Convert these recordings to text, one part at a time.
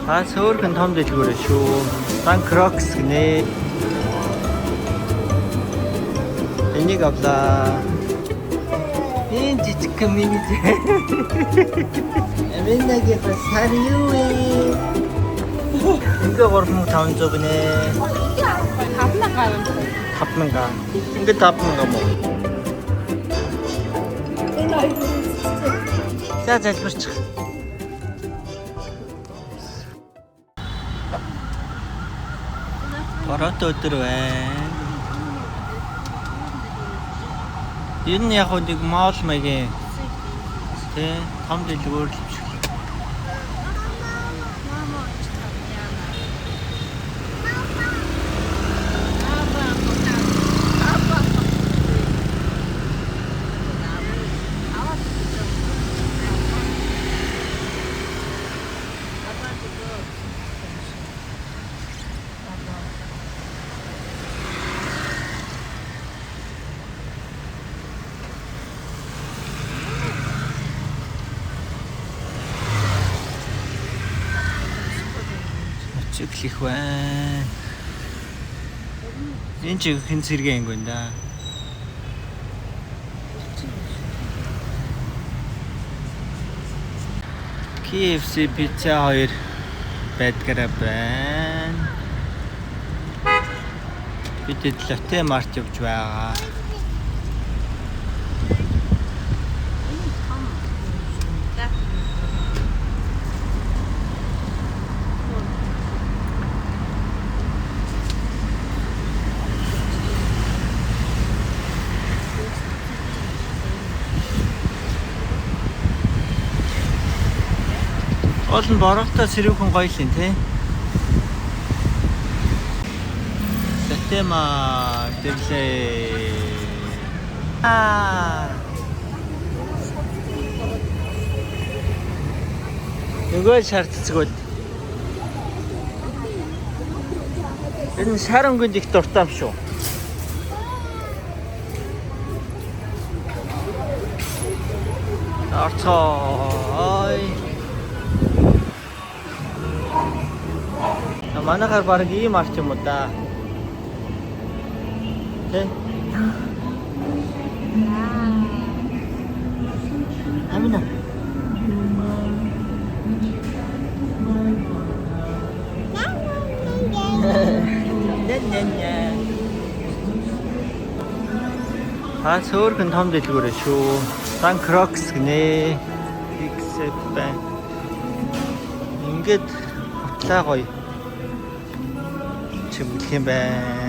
Сөөргөн том дэлгүүрээ шүү. Дан Крокс гинэ. Энийг авлаа. Энэ жижиг миний. Эмэнэгээ басар юу вэ? Ингээ 3500 гинэ. 5,000. Ингээ 5,000 мó. За залбирчих. Борот өдөр байна. Энэ яг нэг мall маягийн тий том дэлгүүр л биш. Чиглэх байна. Энэ ч хэн зэрэг юм да. KFC pizza 2 байдгаараа байна. Бид Lotte Mart явж байгаа. Олон борогтой сэрүүхэн гоё л юм тий. Lotte Mart дэвлээ. Нөгөө шар цэцгүүд. Энэ шаранганд их дуртай юм шүү. Орцоо. Манайхаар баг ийм арч юм уу да. Тэ? Амина. Сөөргөн том дэлгүүрээ шүү. Дан Крокс гинэ. Xp байна. Ингээд хотлаа гоё. Чимгэх юм байна.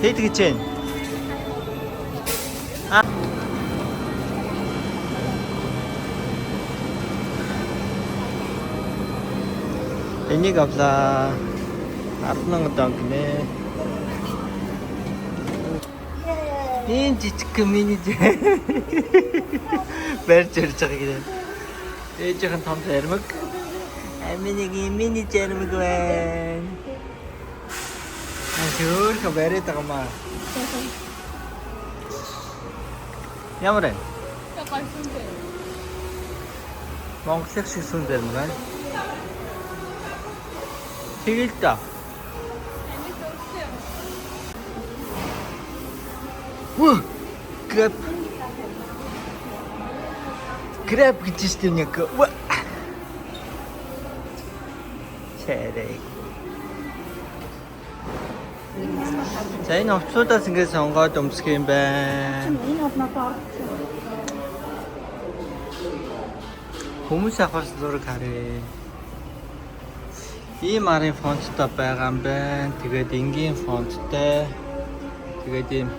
Хэд гэж байна? Энийг авлаа. 10,000 тонн гинэ. Энэ жижиг миний барьж ирж байгаа гинэ. Ээжийнхэн том зармаг. Аминыгийн мини зармаг байна. Ашуурх бариад байгаа маа. Ямар вэ? Монголын шиг сүн зармаг байна. Тэгэл та. Краб. Краб гэж тийм нэг. Чэрэг. За энэ овцуудаас ингээд сонгоод өмсөх юм байна. Энэ одноо Хүмүүс авах зураг харъя. Ийм арын фонттой байгаа юм байна. Тэгээд энгийн фонттой. Тэгээд ийм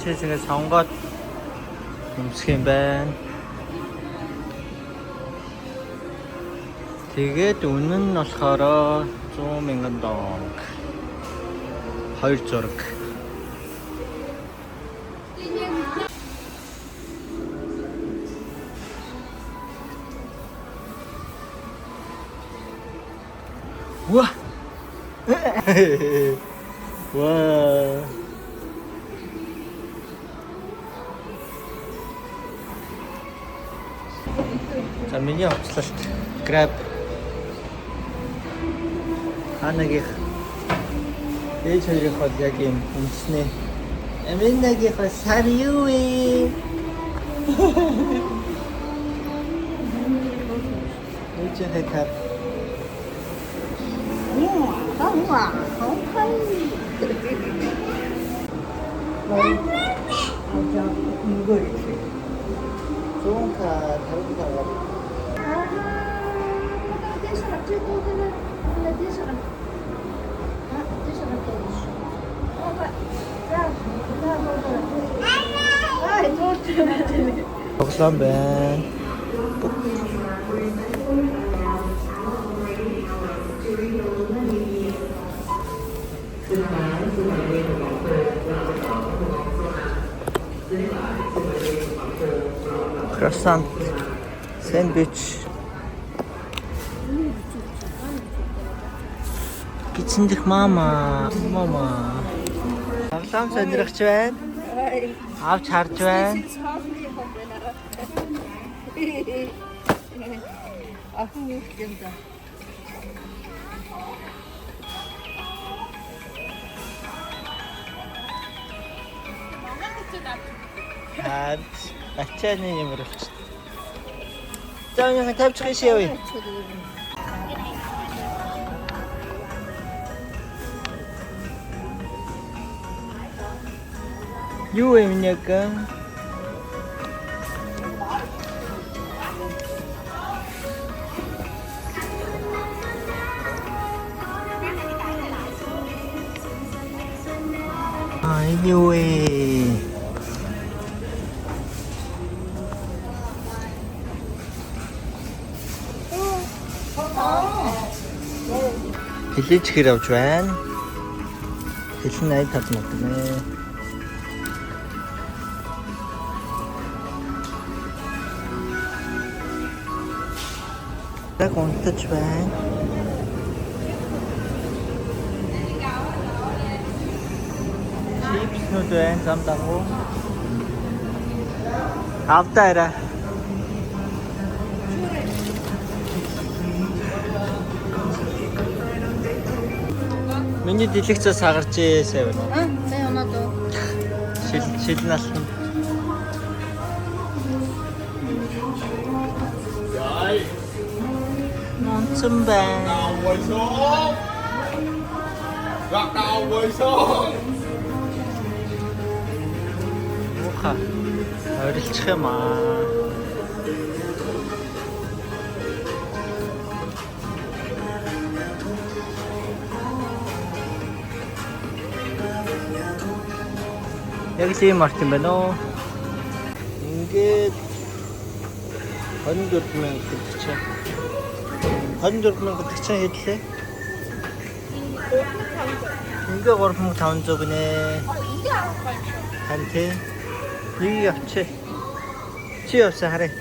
Чэсгээ сонгоод өмсөх юм байна. Тэгээд үнэн нь болохоор 100,000 동. 2 зураг. 우와! 와. За миний хувьцлалт Grab ханагийн ээж хоёрын хол яг юм үндэснээ. Аминагийн хол сар юу вэ? ээж хэвээр 우와, 이거 이렇게 좋은 카 다른 카 Тоглоом байна. Croissant, sandwich. Гитсэндэх мама. Тоглоом сонирхож байна. Авч харж байна. Ахын юу юм да. Ачааны юмэр болчих. За энэ тавьчих шээ үе. Юу юм яг? юу вэ? Хэлж хэр авч байна? Хэлэн 85 мөнгө. Яг унтаж байна. Чипснууд байна, зам дагуу. Автаараа. Миний дэлгэцээс сагарчээ сайв. Сая оноо дөө. Шил налсан. Яй. Монцон байна. Гак даа войсоо. Уха. Орилчих юм аа. Яг тийм март юм байна уу? Ингээд 24,000 гэдэг чинь. 24,000 гэдэг чинь хэдлээ? Ингээ 3,500 гинэ. Ханти. Нэг явчих. Чи явсаа харъя.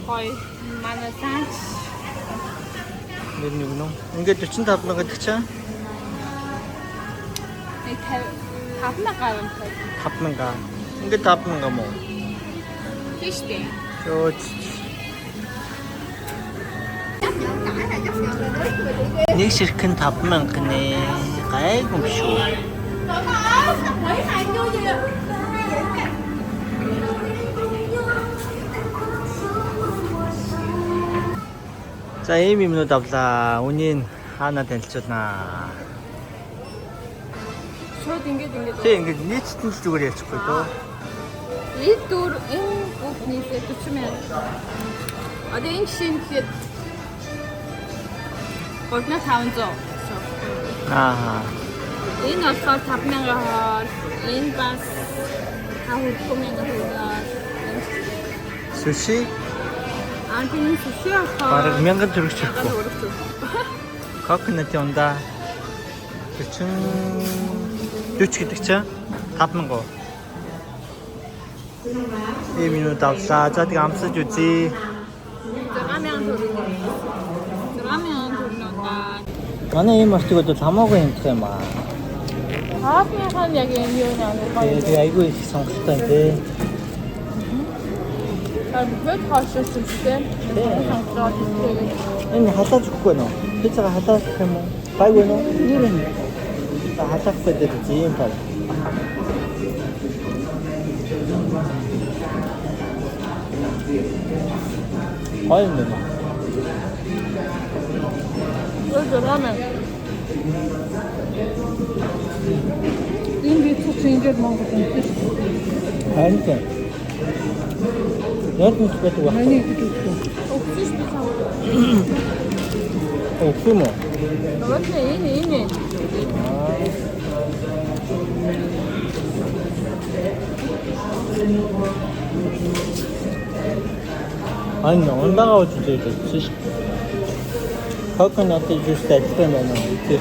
Хой манай цаач. Нэг нөө. Ингээ 45,000 гэдэг чинь. 5,000 гаруй. 5,000. Ингээ 5,000 юм уу? Тийш дээ. Чөөч. Нэг ширхэн 5,000 нэ. Гайгүй шүү. За ийм юмнууд авлаа. Үнийг хаана танилцуулнаа. Шууд ингээд. Тэг ингээд нийцтэн л зүгээр ячихгүй дөө. Эд дөр энэ бүхний 40,000. Одоо энэ шинэ хэд 3,500. Аа. Энэ болохоор 5,000-аар, энэ бас 5,000 төгрөгөөр. Sushi? Антины суshi Бараг 1000 төгрөг чирхгүй. 어렵죠. Coconut унда 40 гэдэг чинь 5000. Энэ минут авлаа. За тэгээ амсаж үзье. 라면 돌리는. 라면 돌린다. Манай ийм мартыг бол хамаагүй юмтай юм аа. 하프면 яг юм юу нэ. Тэгээ айгүй их сонголттой юм тий. 왜 다셨을 때? Энэ хатаж өгөхгүй нөө. Пиццага хатаж өгөх юм уу? Байггүй нөө. Юу вэ? Хатаж гэдэг юм байна. Гоё юм байна. 그래서 라면. 인기 툭 생겨 먹고 좀 Харин. Яг нь байдаг байна. 옥수수 비싸. Өгөх юм уу? 너한테 이네. 아니, 온다가 어쩌지, 이제. Coconut juice ажилласан байна уу?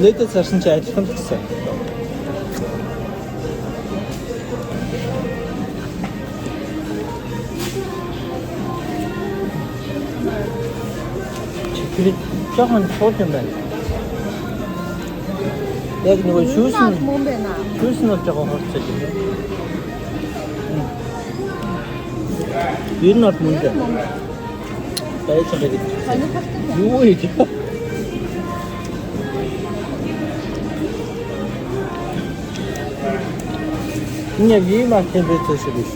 Лэдэд зарсан чи ажилласан гэсэн. Чиприт жоохон шууд юм байна. Яг нөгөө шүүс нь 몸배나. шүүс нь жоохон хорцож байна. Ер нь бол мөн дээ. Байж байгаа гэдэг. 아니 파스타. Юу вэ гэж? Энэ яг ийм температур шиг биш.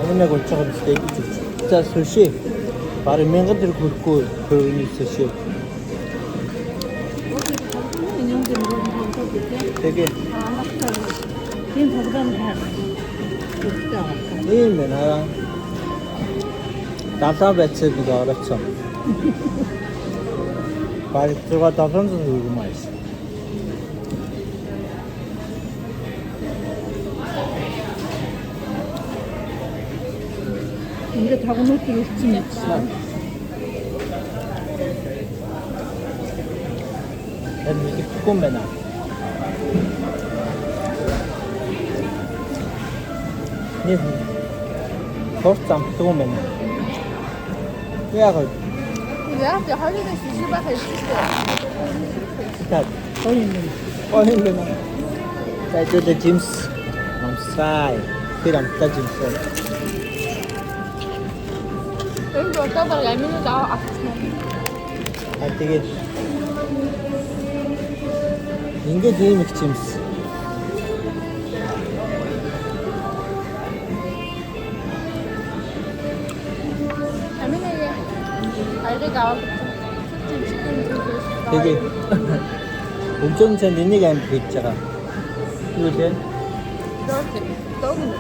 Амнаг болчиход bisтэй гэж үзэж. За суши. Бараг 1000 төгрөг хүрэхгүй хөрөний суши. Тэгээ 지금 저보다는 다 높다. ийм байна. Далаа байцаа нэг орооцсон. Бараг 700 төгрөг юм аа. 근데 다고 놓기로 했지. Энэ нэг түгэн байна. Нэг хорт замтгүй байна. Яг 야, 저 할리는 수시바가 있었어. так. Olyan байна. За энэ жимс намсай. Тэр амттай жимс. 여기 어쩌다가 얄미는 나 아프지. Тэгээд ингээд ийм их жимс. 얄미는 알리가 툭툭 치킨 주고. Тэгээд 엄청 энийг амт хийж байгаа. Юу вэ? 이렇게 너무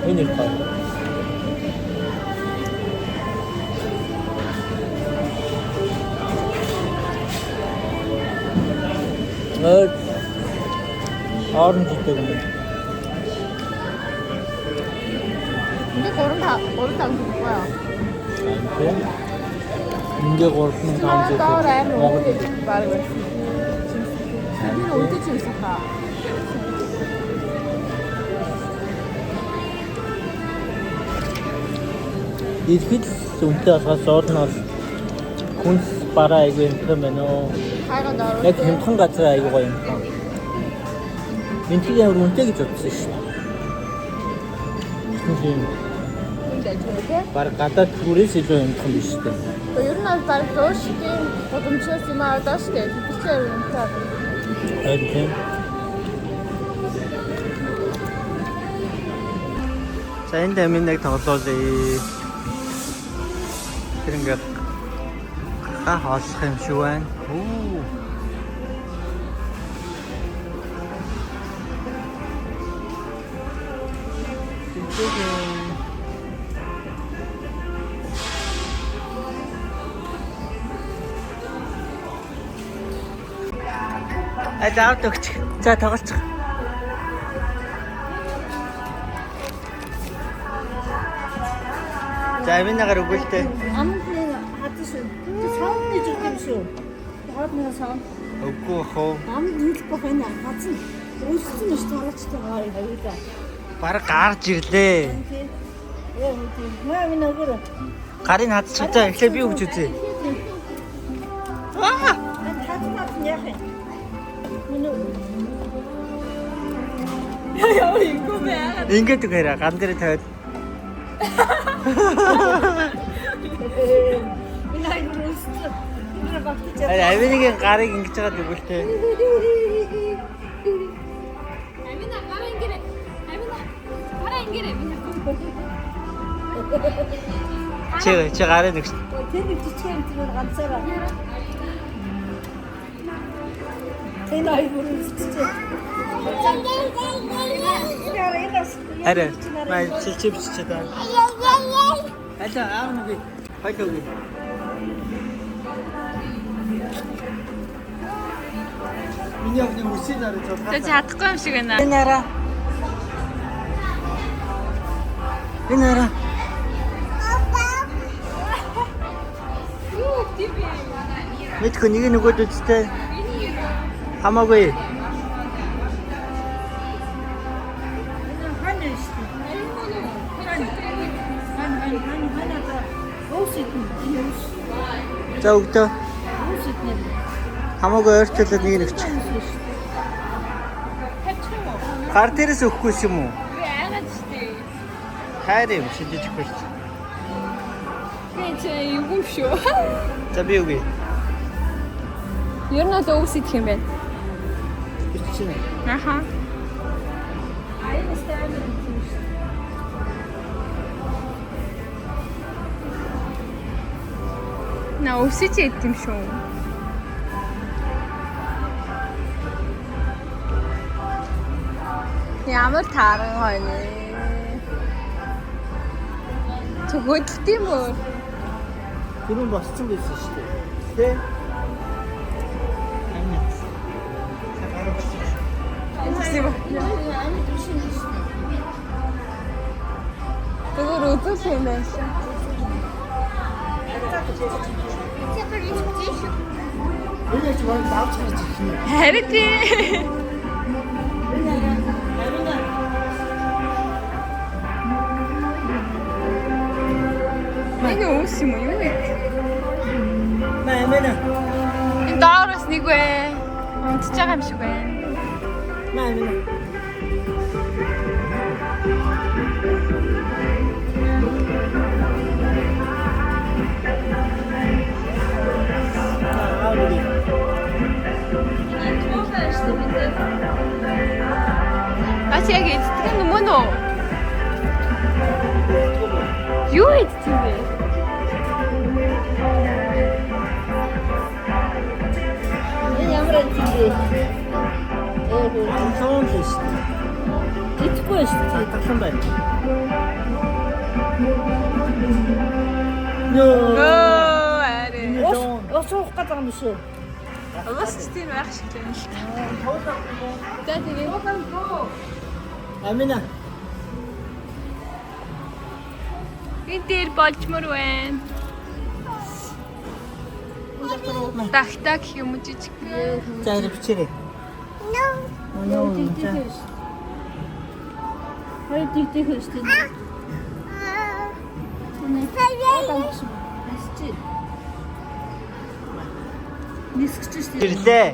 Энэ их байна. Orange гэдэг юм. 근데 거름 다 줄 거야. Тийм. Ингээ 3 таамж 나 라면 Монгол 오늘 말고 했어. 우리는 올 때쯤 있었다. Ихэд үнтэй болохоос орноос хүнс бараа айгүй юм байна уу? 가이가 나를 Яг хямдхан газар айгүй гоё юм байна. Энтиг ямар үнэтэй гэж бодсон шүү. Тийм. 근데 저렇게 Баг гадаад түрээс илүү хямдхан биш үү? ер нь аль баг зөшгийн гудамжаас юм аа дааштай бичээр үнэтэй. Харин тийм. За энэ дэмий нэг тоглоулъя. Тэр ингээд хаалах юм шиг байна. Оо. Аваад өгч. За тоглочих. За аминагаар өгүүлтэй. Амт хатсан шүү. Саунд нэж өгөх юм шүү. Хаад нэг саунд. Үгүй хоо. Амт хэлэх байх энэ хатсан. Өссөн нь шүү таалчтай хоёулаа. Бараг гарч ирлээ. Маа минь өгөр. Гарын хадчих за эхлээ би өгч үзье. Аа! Хатсан яах юм? Яа ингөө маа. Ингээд үгээрээ ган дээр тавиад. Энэ айгуу өссөн. Энэ багтаж. Аминагийн гарыг ингэж хагаад өгүүлтэй. Амина гараа ингэрээ. Амина гараа ингэрээ. Чи гарыг өгч. Тэр нэг жижиг юм тэр ганцаараа. Энэ айгуу өссөн. Арай. Май чичip чичээд. Алаа аав нэг хоёул үгүй. Миний охины үсийн нарыг цолгоо. Тэ чадахгүй юм шиг байна. Энэ араа. Энэ араа. Юу тийм бэ? Мэдгүй нэг нөгөөд үстэй. Хамаагүй. За өгдөө. Хамаагүй ойртолоод нэг өгч. Гар дээрээс өгөхгүй юм уу? Яагаад штэ? Хайр юм шидэж өгч. Тэ юм шүү. За би үгүй. Ер нь л өвс идэх юм байна. Бичсэн. Аха. На өвсөж идэх юм шүү. Ямар тааран хойно. Зүгөөдөлт юм уу? Гүрэн босцсон байсан шүү дээ. Тэ? Амин. Сагаар боссон. Спасибо. Тэгвэл үзүүлэх юм байна шүү. Энэ ч баг давж харж ирэх юм. Харин тий. Энэ өвс юм уу? Юу вэ? Маа. Энэ доороос нэг вэ. Унтж байгаа юм шиг байна. Маа. Бач яг эцдэг юм мөн үү? Юу эцдэг вэ? Энэ ямар эцдэг вэ? Сон биш. Эцгүй шүү. Тасан байна. Нөө. Ари. Ус уух гэдэг юм шүү. Ус тийм байх шиг байна л та. За тэгээ. Амина. Энэ дээр болчмор байна. Тахтаг юм уу жижиг. За ирэ бичээрэй. Нөө. Хоёр дийтэй хөштэй. Нисгэж штэ. Ирлээ.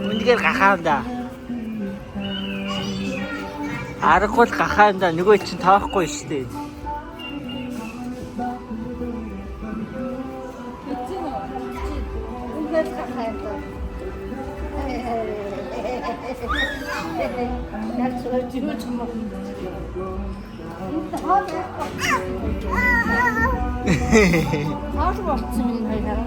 Үнэхээр гахаан да. Аргагүй гахаан да. Нөгөө чинь тоохгүй шүү дээ. Хаач болчихсон юм хайраа.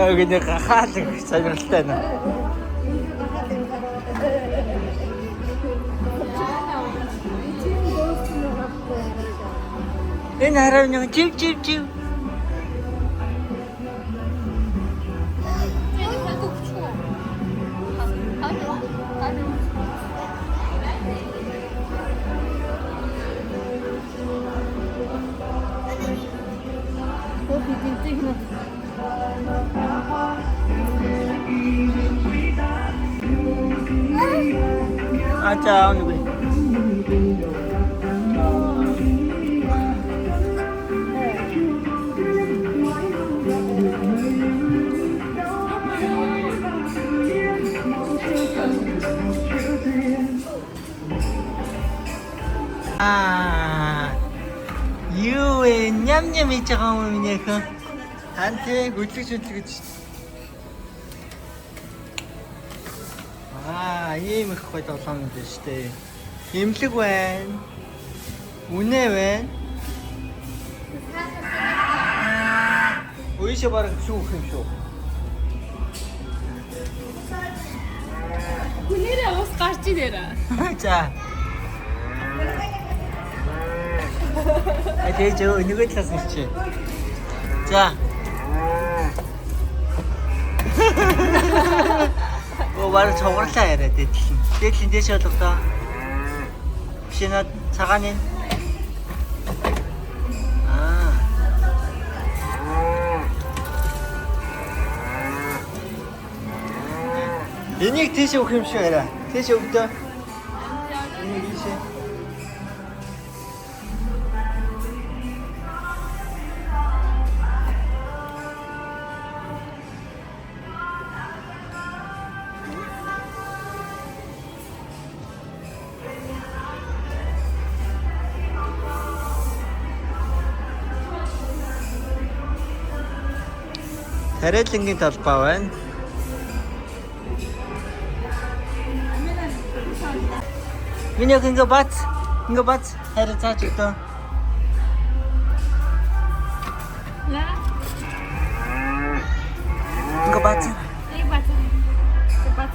여기는 가하는 사줄 때는. 이 나라는 찝찝찝. 아자 오늘 아 유에 냠냠이 작아오면 그 한테 굴뚝줄뚝 ийм их гоё тоглоом юм шүү дээ. Имлэг байна. Үнэ байна. Үйшээ бараг шүүх юм шүү. Хүнээрээ ус гарч ирээрээ. За. Тэгэж нөгөө талаас нь чи. За. 바로 저걸라 해야 돼. 대신 대셔도 더. 비나 자가는. 아. 이닉 대셔 오금 쉬어라. 대셔 없다. 이닉 대셔. Тарэлэнгийн талбай байна. Минийх ингээ бац. Харин цаач өгдөө. Яа. Ингээ бац. Ийг бац. Бац.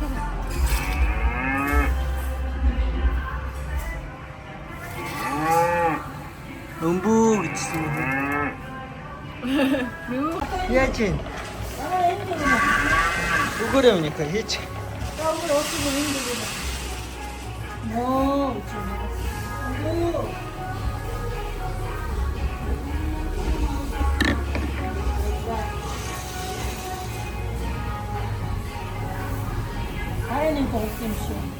음부 그치. 야진. 누구래니까 해치. 아래는 고김치.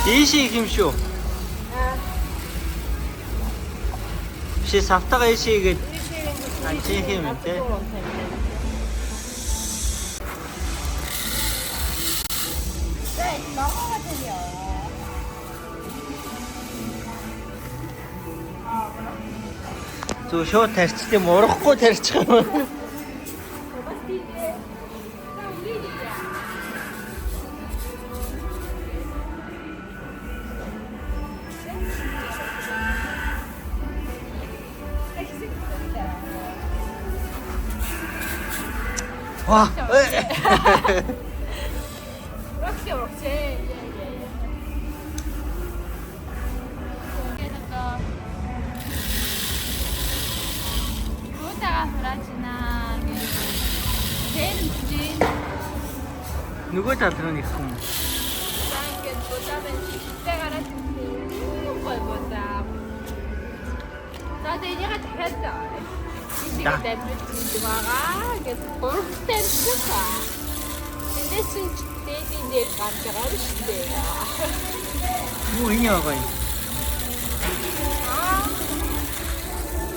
이시 김쇼. 시 사프타가 이시 이게 안치 힘인데. 저 쇼 테스트 때 모르고 테스트. 와. 럭시. 그러다가 브라지나 제일 주지. 누구 다 들으니까. Sangue botava pegar não pode botar. Só tem que arredar. E fica dentro de devagar, que é por dentro de cá. E desse tem de cantar 뭐 있냐 거기.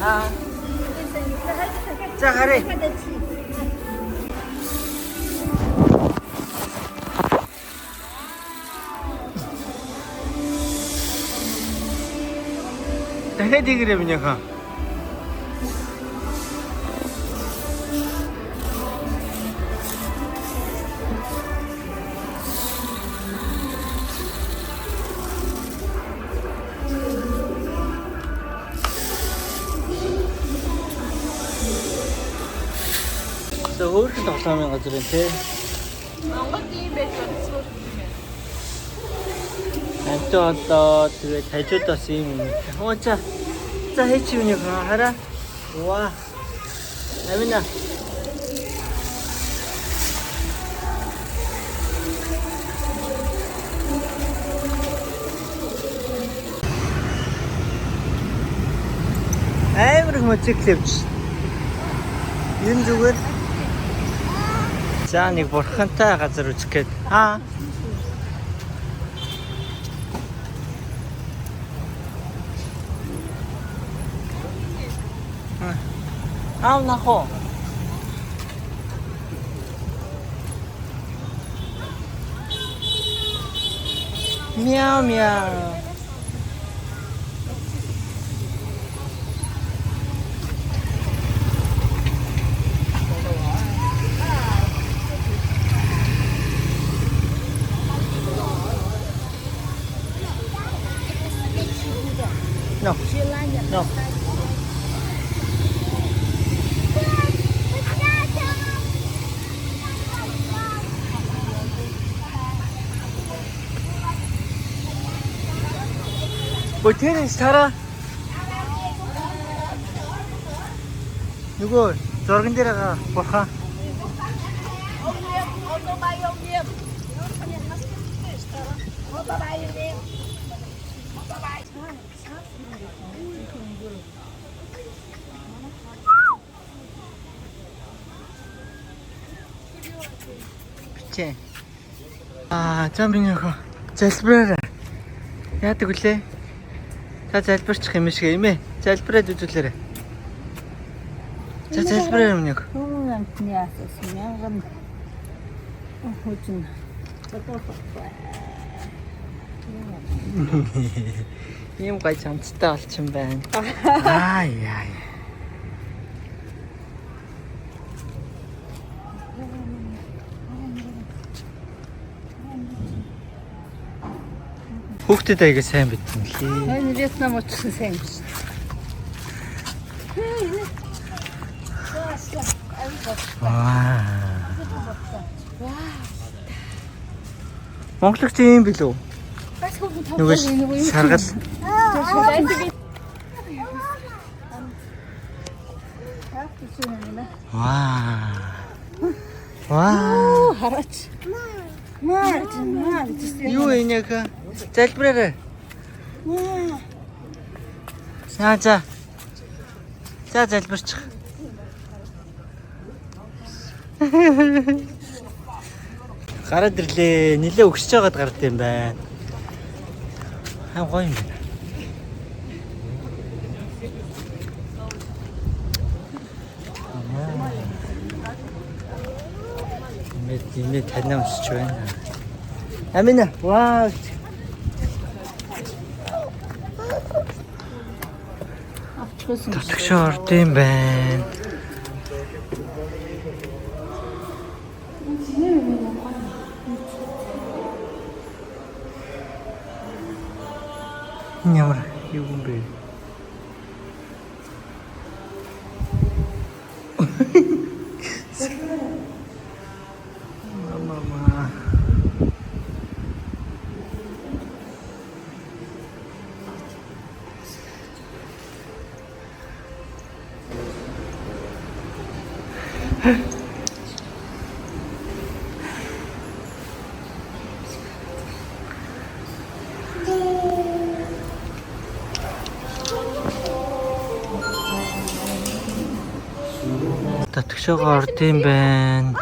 아. 자 가래. дахиад игэрэй минийхаа. Өөрхөн тоглоомын газар юм те. Монгол ийм байж болцсон юм. Амт болоо тэгээд хажууд бас ийм юм. Оо за. За хээч юм яг хараа. Ваа. Амина. Амар мотоциклевч. Юм зүгээр. За нэг бурхантай газар үзэх гээд. Нахо. Мяу мяу. No. No. Hotel Sara. Nugo, zorgin дээр байгаа бурхан. Бичээ. За минийхөө залбираарай. Яадаг үлээ? Та залбирчих юм шиг юм ээ. Залбираад үзүүлээрэй. За залбираа юм нэг. Амтны асас мянган хожин. Ийм гай чамцтай болчихсон байна. Яа. Хүүхдэд аяга сайн битэн лээ. Энэ Вьетнам очсон сайн биш. Монголч юм билүү? Нөгөө шаргал. Вау. Хараач. Маарч. Юу энэ яг залбираарай. За залбирчих. Гараад ирлээ. Нилээ өгсөж байгаад гард юм байна. Гоё юм байна. Имээ танаа өсч байна. Амина. Вау. Татгшаа орд юм байна. Ямар юм бэ? Мама. Татгшаага орд юм байна.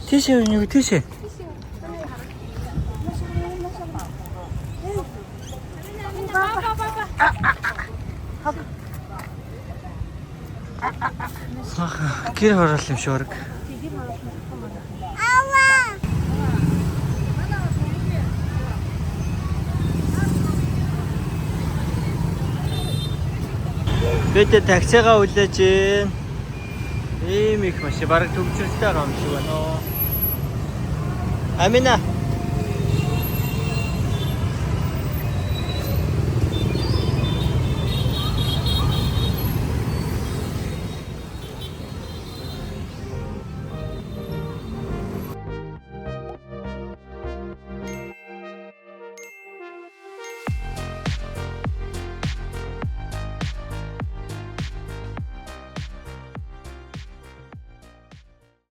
Тийшээ юу тийшээ. Гэр хороол юм шуург. Бид таксигаа хүлээж ийн. Ийм их машин бараг төвчрөлтэй байгаа юм шиг байна оо. Амина